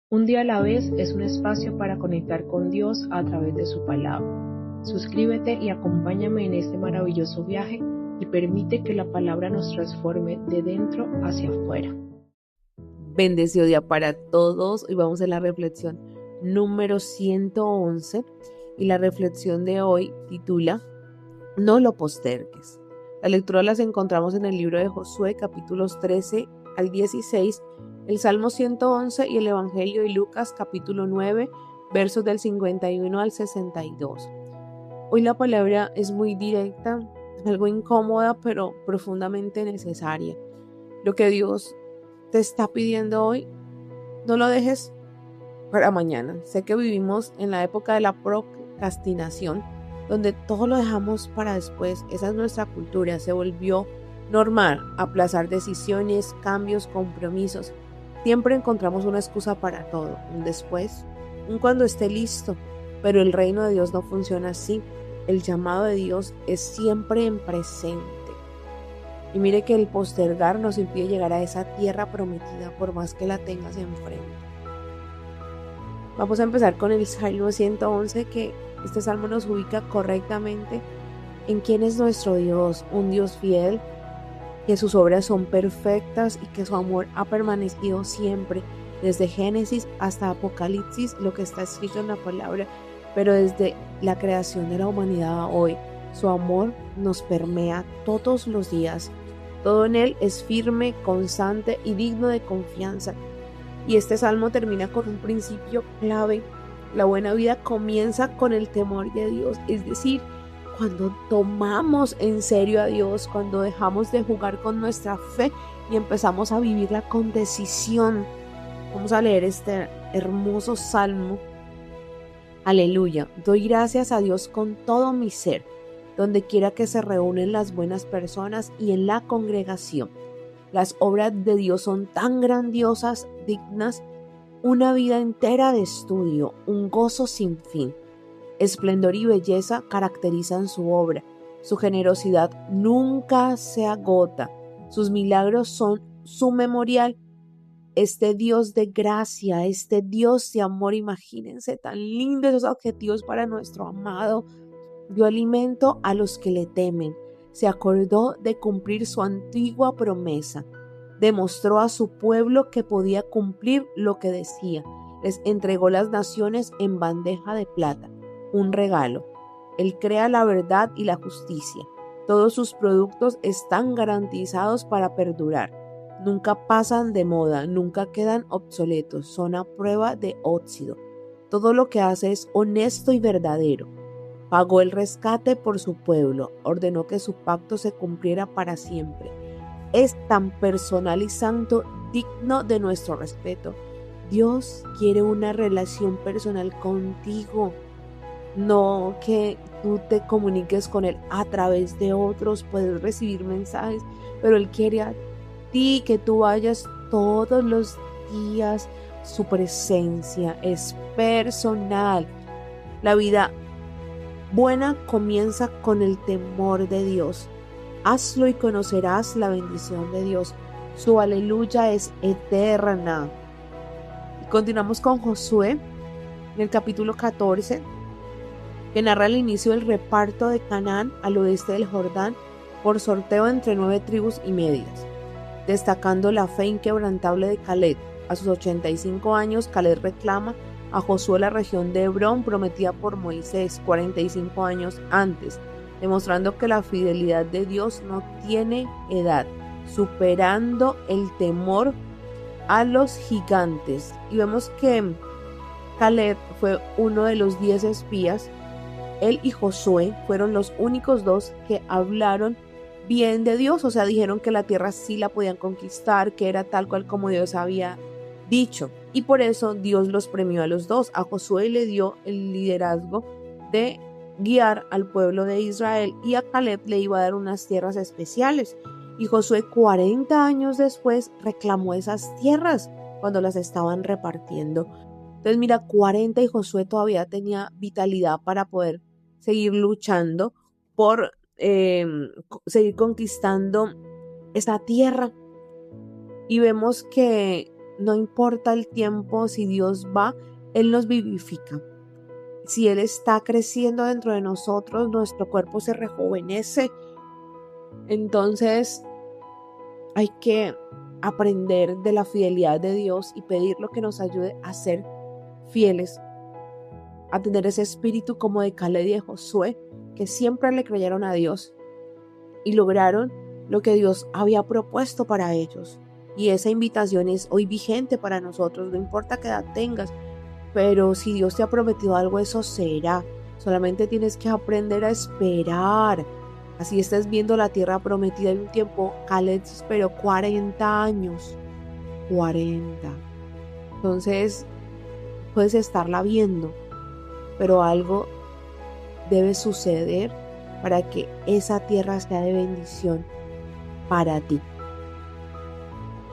Un día a la vez es un espacio para conectar con Dios a través de su palabra. Suscríbete y acompáñame en este maravilloso viaje y permite que la palabra nos transforme de dentro hacia afuera. Bendecido día para todos. Hoy vamos a la reflexión número 111 y la reflexión de hoy titula No lo postergues. La lectura las encontramos en el libro de Josué, capítulos 13 al 16, el Salmo 111 y el Evangelio de Lucas, capítulo 9, versos del 51 al 62. Hoy la palabra es muy directa, algo incómoda, pero profundamente necesaria. Lo que Dios te está pidiendo hoy, no lo dejes para mañana. Sé que vivimos en la época de la procrastinación, donde todo lo dejamos para después. Esa es nuestra cultura. Se volvió normal aplazar decisiones, cambios, compromisos. Siempre encontramos una excusa para todo, un después, un cuando esté listo. Pero el reino de Dios no funciona así. El llamado de Dios es siempre en presente. Y mire que el postergar nos impide llegar a esa tierra prometida por más que la tengas enfrente. Vamos a empezar con el Salmo 111, que este salmo nos ubica correctamente en quién es nuestro Dios, un Dios fiel, que sus obras son perfectas y que su amor ha permanecido siempre, desde Génesis hasta Apocalipsis, lo que está escrito en la palabra, pero desde la creación de la humanidad a hoy, su amor nos permea todos los días. Todo en él es firme, constante y digno de confianza. Y este salmo termina con un principio clave. La buena vida comienza con el temor de Dios, es decir, cuando tomamos en serio a Dios, cuando dejamos de jugar con nuestra fe y empezamos a vivirla con decisión. Vamos a leer este hermoso salmo. Aleluya. Doy gracias a Dios con todo mi ser, donde quiera que se reúnen las buenas personas y en la congregación. Las obras de Dios son tan grandiosas, dignas, una vida entera de estudio, un gozo sin fin. Esplendor y belleza caracterizan su obra. Su generosidad nunca se agota. Sus milagros son su memorial. Este Dios de gracia, este Dios de amor, imagínense tan lindos esos objetivos para nuestro amado. Dio alimento a los que le temen. Se acordó de cumplir su antigua promesa. Demostró a su pueblo que podía cumplir lo que decía. Les entregó las naciones en bandeja de plata, un regalo. Él crea la verdad y la justicia. Todos sus productos están garantizados para perdurar. Nunca pasan de moda, nunca quedan obsoletos, son a prueba de óxido. Todo lo que hace es honesto y verdadero. Pagó el rescate por su pueblo, ordenó que su pacto se cumpliera para siempre. Es tan personal y santo, digno de nuestro respeto. Dios quiere una relación personal contigo, no que tú te comuniques con Él a través de otros, puedes recibir mensajes, pero Él quiere a ti que tú vayas todos los días. Su presencia es personal. La vida buena comienza con el temor de Dios. Hazlo y conocerás la bendición de Dios. Su aleluya es eterna. Y continuamos con Josué, en el capítulo 14, que narra el inicio del reparto de Canaán al oeste del Jordán por sorteo entre 9 tribus y medias, destacando la fe inquebrantable de Caleb. A sus 85 años, Caleb reclama a Josué la región de Hebrón prometida por Moisés 45 años antes, demostrando que la fidelidad de Dios no tiene edad, superando el temor a los gigantes. Y vemos que Caleb fue uno de los 10 espías. Él y Josué fueron los únicos dos que hablaron bien de Dios, o sea, dijeron que la tierra sí la podían conquistar, que era tal cual como Dios había dicho. Y por eso Dios los premió a los dos. A Josué le dio el liderazgo de guiar al pueblo de Israel y a Caleb le iba a dar unas tierras especiales. Y Josué 40 años después reclamó esas tierras cuando las estaban repartiendo. Entonces mira, 40 y Josué todavía tenía vitalidad para poder seguir luchando por seguir conquistando esa tierra. Y vemos que no importa el tiempo, si Dios va, Él nos vivifica. Si Él está creciendo dentro de nosotros, nuestro cuerpo se rejuvenece. Entonces hay que aprender de la fidelidad de Dios y pedir lo que nos ayude a ser fieles, a tener ese espíritu como de Caleb y de Josué, que siempre le creyeron a Dios y lograron lo que Dios había propuesto para ellos. Y esa invitación es hoy vigente para nosotros, no importa qué edad tengas, pero si Dios te ha prometido algo, eso será. Solamente tienes que aprender a esperar. Así estés viendo la tierra prometida en un tiempo. Caleb esperó 40 años. 40. Entonces, puedes estarla viendo, pero algo debe suceder para que esa tierra sea de bendición para ti.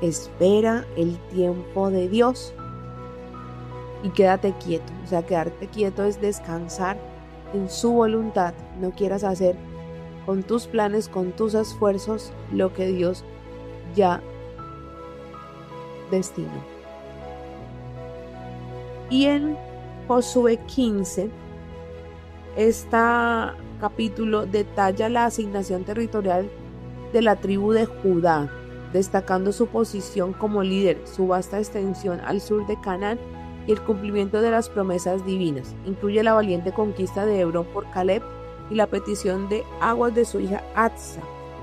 Espera el tiempo de Dios y quédate quieto. O sea, quedarte quieto es descansar en su voluntad. No quieras hacer con tus planes, con tus esfuerzos, lo que Dios ya destinó. Y en Josué 15, este capítulo detalla la asignación territorial de la tribu de Judá, destacando su posición como líder, su vasta extensión al sur de Canaán y el cumplimiento de las promesas divinas. Incluye la valiente conquista de Hebrón por Caleb y la petición de aguas de su hija Atsa,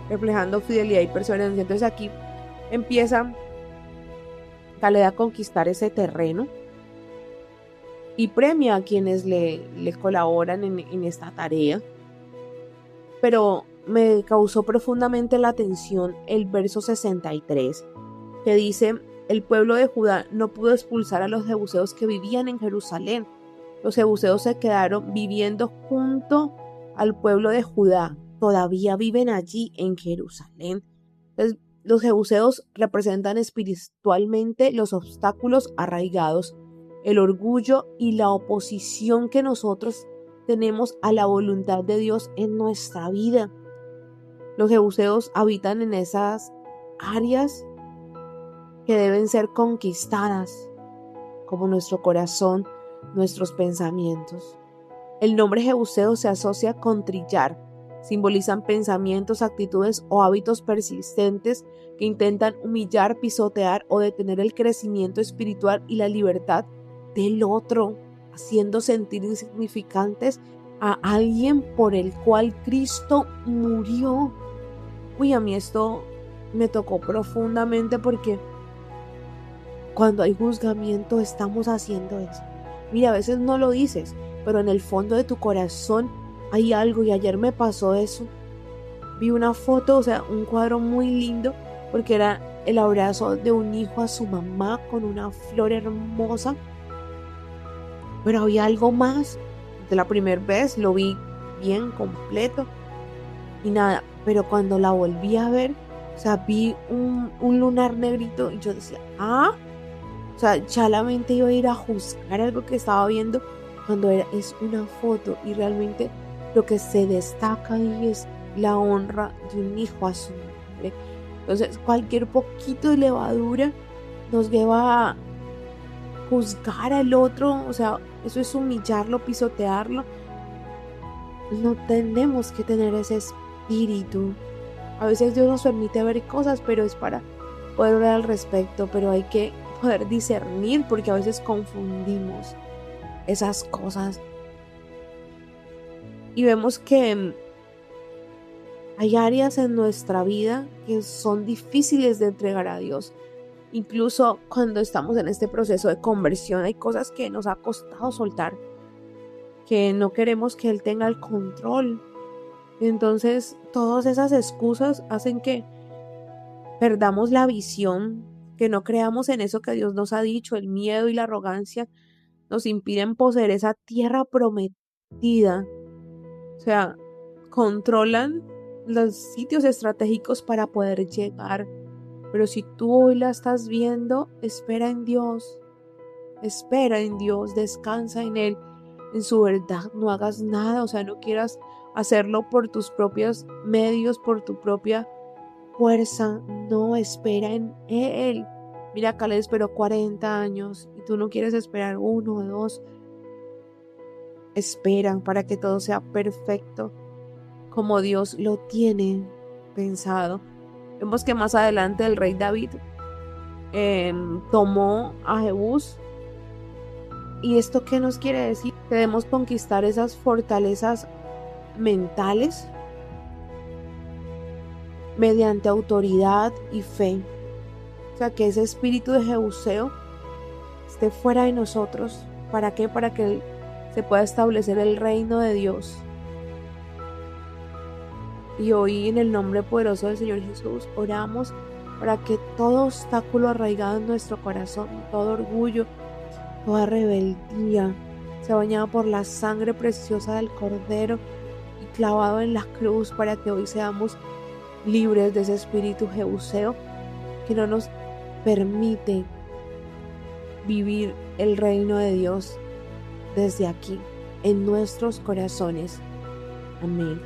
reflejando fidelidad y perseverancia. Entonces aquí empieza Caleb a conquistar ese terreno y premia a quienes le colaboran en esta tarea. Pero me causó profundamente la atención el verso 63, que dice: el pueblo de Judá no pudo expulsar a los jebuseos que vivían en Jerusalén. Los jebuseos se quedaron viviendo junto al pueblo de Judá. Todavía viven allí en Jerusalén. Entonces, los jebuseos representan espiritualmente los obstáculos arraigados, el orgullo y la oposición que nosotros tenemos a la voluntad de Dios en nuestra vida. Los jebuseos habitan en esas áreas que deben ser conquistadas, como nuestro corazón, nuestros pensamientos. El nombre jebuseo se asocia con trillar. Simbolizan pensamientos, actitudes o hábitos persistentes que intentan humillar, pisotear o detener el crecimiento espiritual y la libertad del otro, haciendo sentir insignificantes a alguien por el cual Cristo murió. Uy, a mí esto me tocó profundamente porque cuando hay juzgamiento estamos haciendo eso. Mira, a veces no lo dices, pero en el fondo de tu corazón hay algo, y ayer me pasó eso. Vi una foto, o sea, un cuadro muy lindo, porque era el abrazo de un hijo a su mamá con una flor hermosa. Pero había algo más. De la primera vez lo vi bien completo y nada, pero cuando la volví a ver, o sea, vi un lunar negrito y yo decía, o sea, ya la mente iba a ir a juzgar algo que estaba viendo cuando es una foto, y realmente lo que se destaca ahí es la honra de un hijo a su madre. Entonces, cualquier poquito de levadura nos lleva a juzgar al otro, o sea, eso es humillarlo, pisotearlo. No tenemos que tener ese espíritu. A veces Dios nos permite ver cosas, pero es para poder hablar al respecto, pero hay que poder discernir, porque a veces confundimos esas cosas. Y vemos que hay áreas en nuestra vida que son difíciles de entregar a Dios. Incluso cuando estamos en este proceso de conversión, hay cosas que nos ha costado soltar, que no queremos que Él tenga el control. Entonces, todas esas excusas hacen que perdamos la visión, que no creamos en eso que Dios nos ha dicho. El miedo y la arrogancia nos impiden poseer esa tierra prometida. O sea, controlan los sitios estratégicos para poder llegar. Pero si tú hoy la estás viendo, espera en Dios, descansa en Él, en su verdad. No hagas nada, o sea, no quieras hacerlo por tus propios medios, por tu propia fuerza. No, espera en Él. Mira, Caleb esperó 40 años y tú no quieres esperar 1 o 2. Espera para que todo sea perfecto como Dios lo tiene pensado. Vemos que más adelante el rey David tomó a Jebús. ¿Y esto qué nos quiere decir? Debemos conquistar esas fortalezas mentales mediante autoridad y fe. O sea, que ese espíritu de Jebuseo esté fuera de nosotros. ¿Para qué? Para que se pueda establecer el reino de Dios. Y hoy, en el nombre poderoso del Señor Jesús, oramos para que todo obstáculo arraigado en nuestro corazón, todo orgullo, toda rebeldía, sea bañado por la sangre preciosa del Cordero y clavado en la cruz, para que hoy seamos libres de ese espíritu jebuseo que no nos permite vivir el reino de Dios desde aquí, en nuestros corazones. Amén.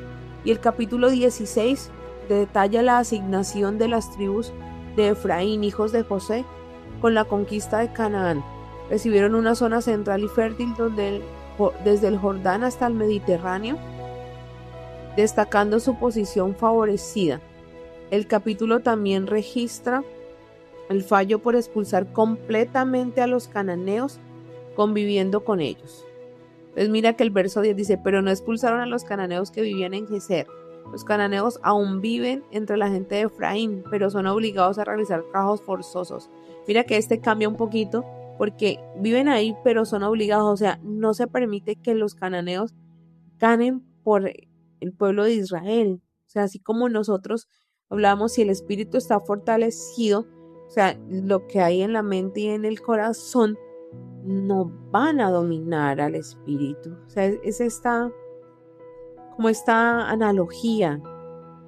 Y el capítulo 16 detalla la asignación de las tribus de Efraín, hijos de José, con la conquista de Canaán. Recibieron una zona central y fértil desde el Jordán hasta el Mediterráneo, destacando su posición favorecida. El capítulo también registra el fallo por expulsar completamente a los cananeos, conviviendo con ellos. Pues mira que el verso 10 dice: pero no expulsaron a los cananeos que vivían en Geser. Los cananeos aún viven entre la gente de Efraín, pero son obligados a realizar trabajos forzosos. Mira que cambia un poquito, porque viven ahí, pero son obligados. O sea, no se permite que los cananeos ganen por el pueblo de Israel. O sea, así como nosotros hablamos, si el espíritu está fortalecido, o sea, lo que hay en la mente y en el corazón no van a dominar al espíritu. O sea, es esta analogía.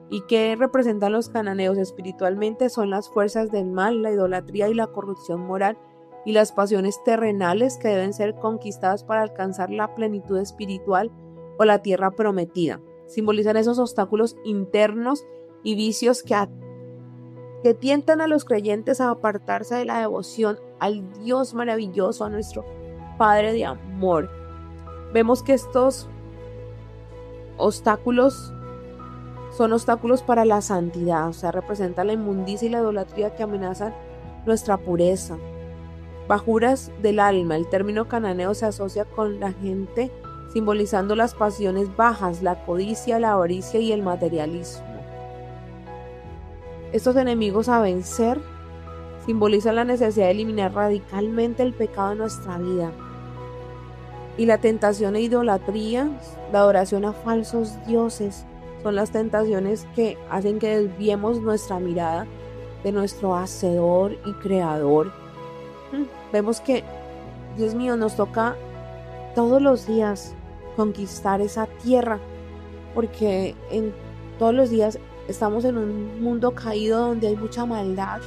¿Y qué representan los cananeos espiritualmente? Son las fuerzas del mal, la idolatría y la corrupción moral, y las pasiones terrenales que deben ser conquistadas para alcanzar la plenitud espiritual o la tierra prometida. Simbolizan esos obstáculos internos y vicios que tientan a los creyentes a apartarse de la devoción al Dios maravilloso, a nuestro Padre de amor. Vemos que estos obstáculos son obstáculos para la santidad, o sea, representan la inmundicia y la idolatría que amenazan nuestra pureza. Bajuras del alma. El término cananeo se asocia con la gente, simbolizando las pasiones bajas, la codicia, la avaricia y el materialismo. Estos enemigos a vencer simbolizan la necesidad de eliminar radicalmente el pecado de nuestra vida. Y la tentación e idolatría, la adoración a falsos dioses, son las tentaciones que hacen que desviemos nuestra mirada de nuestro hacedor y creador. Vemos que, Dios mío, nos toca todos los días conquistar esa tierra, porque todos los días estamos en un mundo caído donde hay mucha maldad,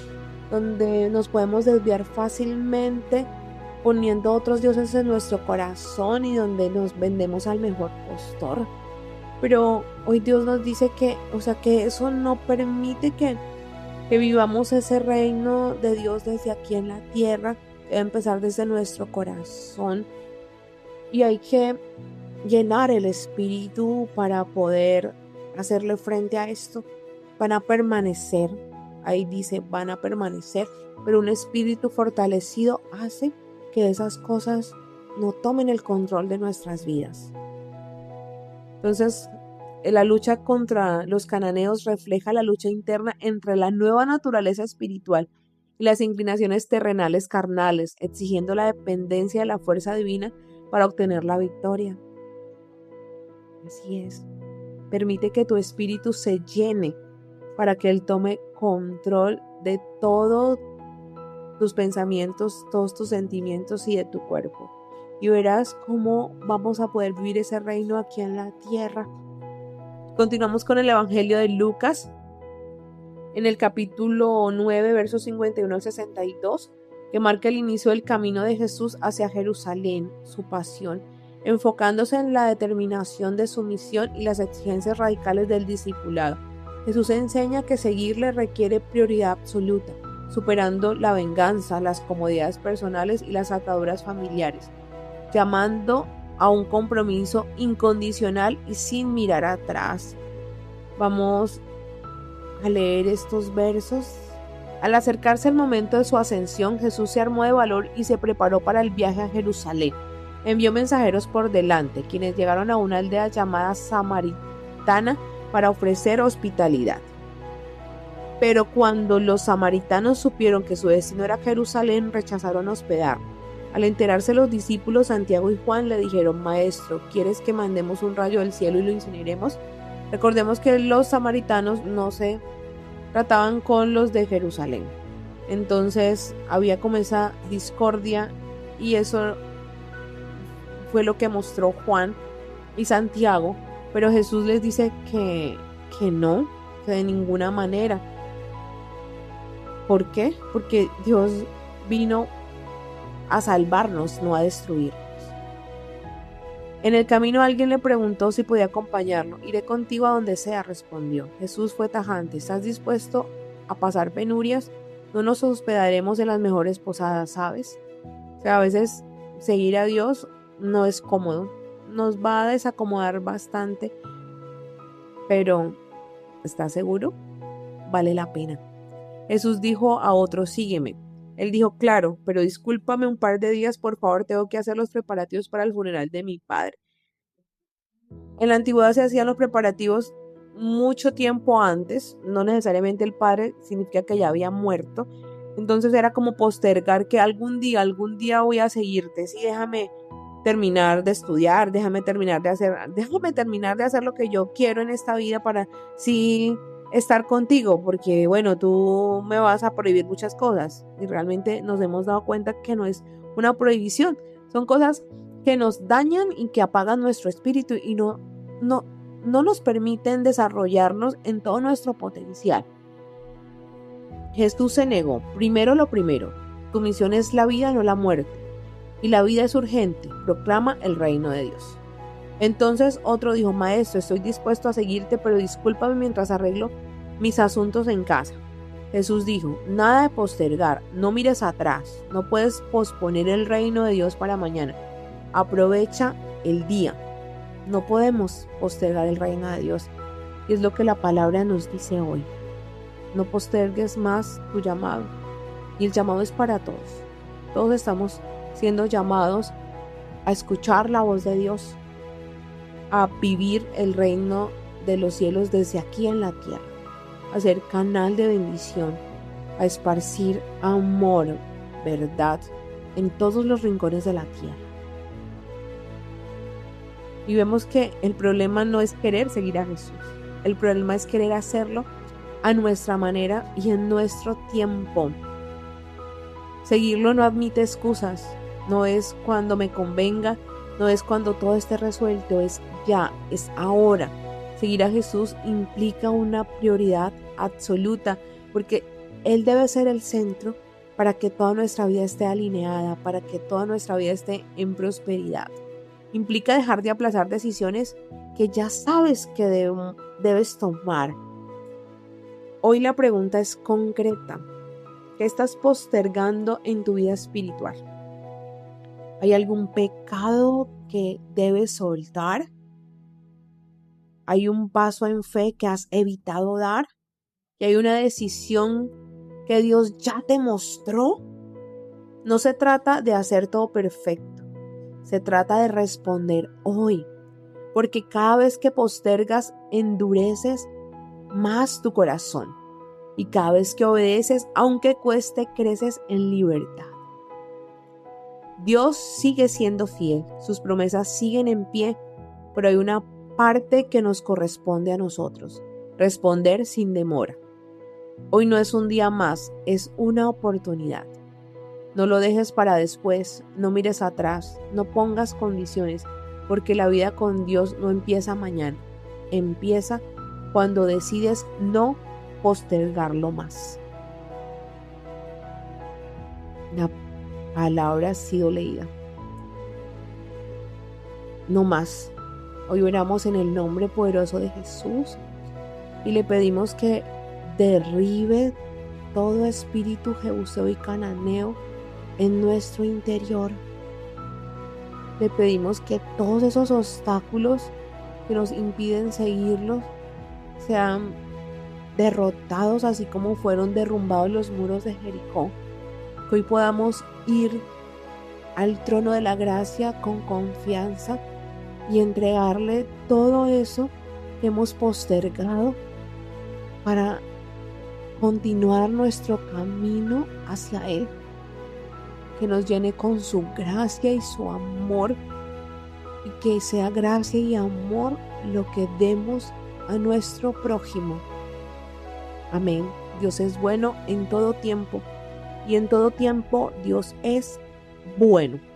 donde nos podemos desviar fácilmente poniendo otros dioses en nuestro corazón y donde nos vendemos al mejor postor. Pero hoy Dios nos dice que eso no permite que vivamos ese reino de Dios desde aquí en la tierra. Debe empezar desde nuestro corazón y hay que llenar el espíritu para poder hacerle frente a esto. Van a permanecer, ahí dice, van a permanecer, pero un espíritu fortalecido hace que esas cosas no tomen el control de nuestras vidas. Entonces, la lucha contra los cananeos refleja la lucha interna entre la nueva naturaleza espiritual y las inclinaciones terrenales carnales, exigiendo la dependencia de la fuerza divina para obtener la victoria. Así es. Permite que tu espíritu se llene para que Él tome control de todos tus pensamientos, todos tus sentimientos y de tu cuerpo. Y verás cómo vamos a poder vivir ese reino aquí en la tierra. Continuamos con el Evangelio de Lucas, en el capítulo 9, versos 51 al 62, que marca el inicio del camino de Jesús hacia Jerusalén, su pasión, enfocándose en la determinación de su misión y las exigencias radicales del discipulado. Jesús enseña que seguirle requiere prioridad absoluta, superando la venganza, las comodidades personales y las ataduras familiares, llamando a un compromiso incondicional y sin mirar atrás. Vamos a leer estos versos. Al acercarse el momento de su ascensión, Jesús se armó de valor y se preparó para el viaje a Jerusalén. Envió mensajeros por delante, quienes llegaron a una aldea llamada Samaritana para ofrecer hospitalidad. Pero cuando los samaritanos supieron que su destino era Jerusalén, rechazaron hospedarlo. Al enterarse los discípulos, Santiago y Juan le dijeron: Maestro, ¿quieres que mandemos un rayo del cielo y lo incineremos? Recordemos que los samaritanos no se trataban con los de Jerusalén. Entonces había como esa discordia, y eso fue lo que mostró Juan y Santiago. Pero Jesús les dice que no, que de ninguna manera. ¿Por qué? Porque Dios vino a salvarnos, no a destruirnos. En el camino alguien le preguntó si podía acompañarlo. Iré contigo a donde sea, respondió. Jesús fue tajante: ¿estás dispuesto a pasar penurias? No nos hospedaremos en las mejores posadas, ¿sabes? O sea, a veces seguir a Dios no es cómodo, nos va a desacomodar bastante, pero ¿estás seguro? Vale la pena. Jesús dijo a otro: sígueme. Él dijo: claro, pero discúlpame un par de días, por favor, tengo que hacer los preparativos para el funeral de mi padre. En la antigüedad se hacían los preparativos mucho tiempo antes, no necesariamente el padre significa que ya había muerto, entonces era como postergar que algún día voy a seguirte, sí, déjame terminar de estudiar, déjame terminar de hacer lo que yo quiero en esta vida para sí estar contigo, porque bueno, tú me vas a prohibir muchas cosas, y realmente nos hemos dado cuenta que no es una prohibición, son cosas que nos dañan y que apagan nuestro espíritu y no nos permiten desarrollarnos en todo nuestro potencial. Jesús se negó: primero lo primero, tu misión es la vida, no la muerte, y la vida es urgente, proclama el reino de Dios. Entonces otro dijo: Maestro, estoy dispuesto a seguirte, pero discúlpame mientras arreglo mis asuntos en casa. Jesús dijo: nada de postergar, no mires atrás, no puedes posponer el reino de Dios para mañana. Aprovecha el día. No podemos postergar el reino de Dios, y es lo que la palabra nos dice hoy. No postergues más tu llamado, y el llamado es para todos. Todos estamos siendo llamados a escuchar la voz de Dios, a vivir el reino de los cielos desde aquí en la tierra, a ser canal de bendición, a esparcir amor, verdad, en todos los rincones de la tierra. Y vemos que el problema no es querer seguir a Jesús, el problema es querer hacerlo a nuestra manera y en nuestro tiempo. Seguirlo no admite excusas, no es cuando me convenga, no es cuando todo esté resuelto, es ya, es ahora. Seguir a Jesús implica una prioridad absoluta, porque Él debe ser el centro para que toda nuestra vida esté alineada, para que toda nuestra vida esté en prosperidad. Implica dejar de aplazar decisiones que ya sabes que debes tomar. Hoy la pregunta es concreta. ¿Qué estás postergando en tu vida espiritual? ¿Hay algún pecado que debes soltar? ¿Hay un paso en fe que has evitado dar? ¿Y hay una decisión que Dios ya te mostró? No se trata de hacer todo perfecto. Se trata de responder hoy. Porque cada vez que postergas, endureces más tu corazón. Y cada vez que obedeces, aunque cueste, creces en libertad. Dios sigue siendo fiel, sus promesas siguen en pie, pero hay una parte que nos corresponde a nosotros: responder sin demora. Hoy no es un día más, es una oportunidad. No lo dejes para después, no mires atrás, no pongas condiciones, porque la vida con Dios no empieza mañana, empieza cuando decides no postergarlo más. La palabra ha sido leída. No más. Hoy oramos en el nombre poderoso de Jesús y le pedimos que derribe todo espíritu jebuseo y cananeo en nuestro interior. Le pedimos que todos esos obstáculos que nos impiden seguirlos sean derrotados, así como fueron derrumbados los muros de Jericó. Que hoy podamos ir al trono de la gracia con confianza y entregarle todo eso que hemos postergado para continuar nuestro camino hacia Él. Que nos llene con su gracia y su amor, y que sea gracia y amor lo que demos a nuestro prójimo. Amén. Dios es bueno en todo tiempo, y en todo tiempo Dios es bueno.